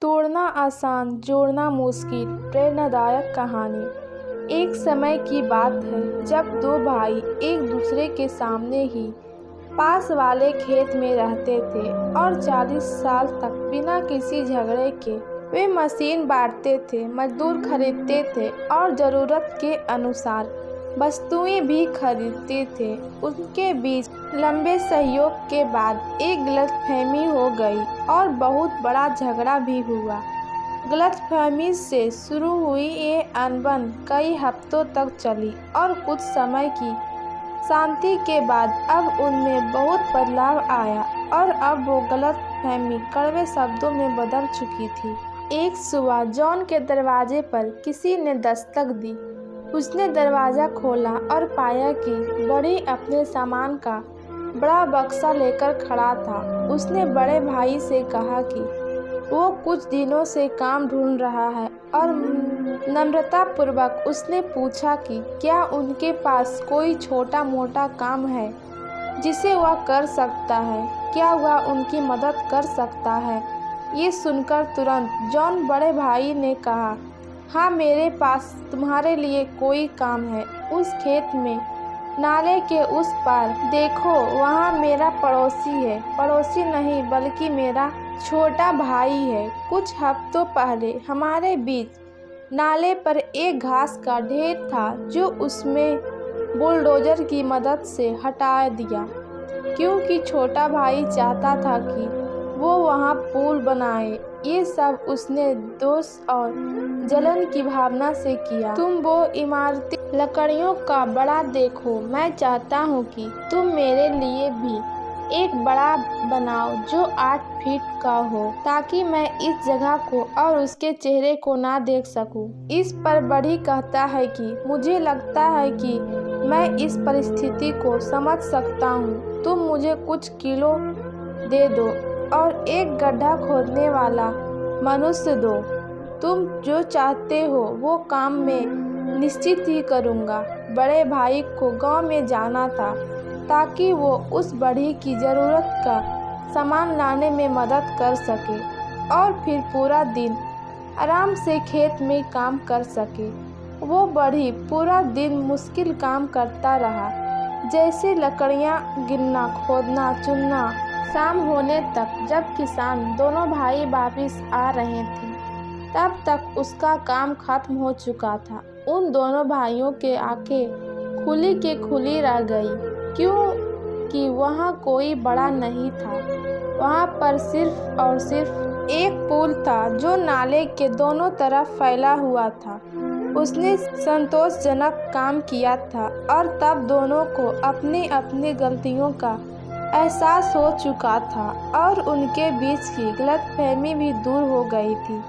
तोड़ना आसान, जोड़ना मुश्किल। प्रेरणादायक कहानी। एक समय की बात है जब दो भाई एक दूसरे के सामने ही पास वाले खेत में रहते थे और 40 साल तक बिना किसी झगड़े के वे मशीन बांटते थे, मजदूर खरीदते थे और ज़रूरत के अनुसार वस्तुएं भी खरीदते थे। उनके बीच लंबे सहयोग के बाद एक गलतफहमी हो गई और बहुत बड़ा झगड़ा भी हुआ। गलतफहमी से शुरू हुई ये अनबन कई हफ्तों तक चली और कुछ समय की शांति के बाद अब उनमें बहुत बदलाव आया और अब वो गलतफहमी कड़वे शब्दों में बदल चुकी थी। एक सुबह जॉन के दरवाजे पर किसी ने दस्तक दी। उसने दरवाज़ा खोला और पाया कि बड़ी अपने सामान का बड़ा बक्सा लेकर खड़ा था। उसने बड़े भाई से कहा कि वो कुछ दिनों से काम ढूंढ रहा है और नम्रतापूर्वक उसने पूछा कि क्या उनके पास कोई छोटा मोटा काम है जिसे वह कर सकता है, क्या वह उनकी मदद कर सकता है। ये सुनकर तुरंत जॉन बड़े भाई ने कहा, हाँ, मेरे पास तुम्हारे लिए कोई काम है। उस खेत में नाले के उस पार देखो, वहाँ मेरा पड़ोसी है। पड़ोसी नहीं बल्कि मेरा छोटा भाई है। कुछ हफ्तों पहले हमारे बीच नाले पर एक घास का ढेर था जो उसमें बुलडोजर की मदद से हटा दिया, क्योंकि छोटा भाई चाहता था कि वो वहाँ पुल बनाए। ये सब उसने दोष और जलन की भावना से किया। तुम वो इमारती लकड़ियों का बड़ा देखो। मैं चाहता हूँ कि तुम मेरे लिए भी एक बड़ा बनाओ जो 8 फीट का हो, ताकि मैं इस जगह को और उसके चेहरे को ना देख सकूं। इस पर बड़ी कहता है कि मुझे लगता है कि मैं इस परिस्थिति को समझ सकता हूँ। तुम मुझे कुछ किलो दे दो और एक गड्ढा खोदने वाला मनुष्य दो। तुम जो चाहते हो वो काम मैं निश्चित ही करूँगा। बड़े भाई को गांव में जाना था ताकि वो उस बढ़ी की ज़रूरत का सामान लाने में मदद कर सके और फिर पूरा दिन आराम से खेत में काम कर सके। वो बढ़ी पूरा दिन मुश्किल काम करता रहा, जैसे लकड़ियाँ गिनना, खोदना, चुनना। शाम होने तक जब किसान दोनों भाई वापिस आ रहे थे तब तक उसका काम खत्म हो चुका था। उन दोनों भाइयों के आंखें खुली के खुली रह गई, क्योंकि वहाँ कोई बड़ा नहीं था। वहाँ पर सिर्फ और सिर्फ एक पुल था जो नाले के दोनों तरफ फैला हुआ था। उसने संतोषजनक काम किया था और तब दोनों को अपनी अपनी गलतियों का एहसास हो चुका था और उनके बीच की गलतफहमी भी दूर हो गई थी।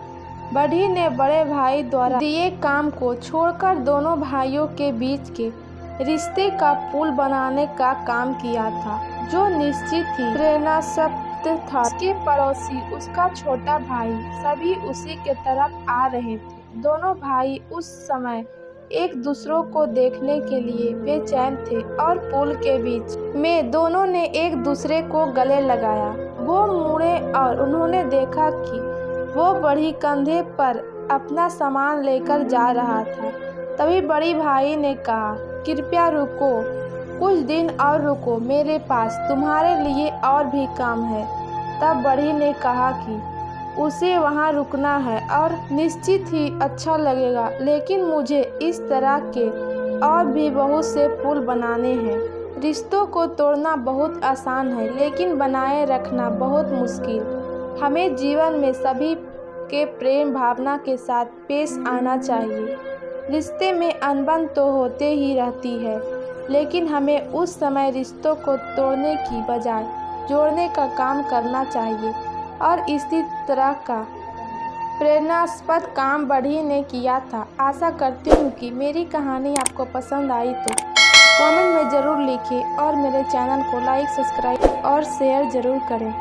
बढ़ी ने बड़े भाई द्वारा दिए काम को छोड़कर दोनों भाइयों के बीच के रिश्ते का पुल बनाने का काम किया था, जो निश्चित ही प्रेरणास्पद था। उसके पड़ोसी, उसका छोटा भाई, सभी उसी के तरफ आ रहे थे। दोनों भाई उस समय एक दूसरों को देखने के लिए बेचैन थे और पुल के बीच में दोनों ने एक दूसरे को गले लगाया। वो मुड़े और उन्होंने देखा कि वो बढ़ी कंधे पर अपना सामान लेकर जा रहा था। तभी बड़ी भाई ने कहा, कृपया रुको, कुछ दिन और रुको, मेरे पास तुम्हारे लिए और भी काम है। तब बढ़ी ने कहा कि उसे वहाँ रुकना है और निश्चित ही अच्छा लगेगा, लेकिन मुझे इस तरह के और भी बहुत से पुल बनाने हैं। रिश्तों को तोड़ना बहुत आसान है, लेकिन बनाए रखना बहुत मुश्किल। हमें जीवन में सभी के प्रेम भावना के साथ पेश आना चाहिए। रिश्ते में अनबन तो होते ही रहती है, लेकिन हमें उस समय रिश्तों को तोड़ने की बजाय जोड़ने का काम करना चाहिए। और इसी तरह का प्रेरणास्पद काम बढ़ी ने किया था। आशा करती हूँ कि मेरी कहानी आपको पसंद आई तो कमेंट में ज़रूर लिखें और मेरे चैनल को लाइक, सब्सक्राइब और शेयर ज़रूर करें।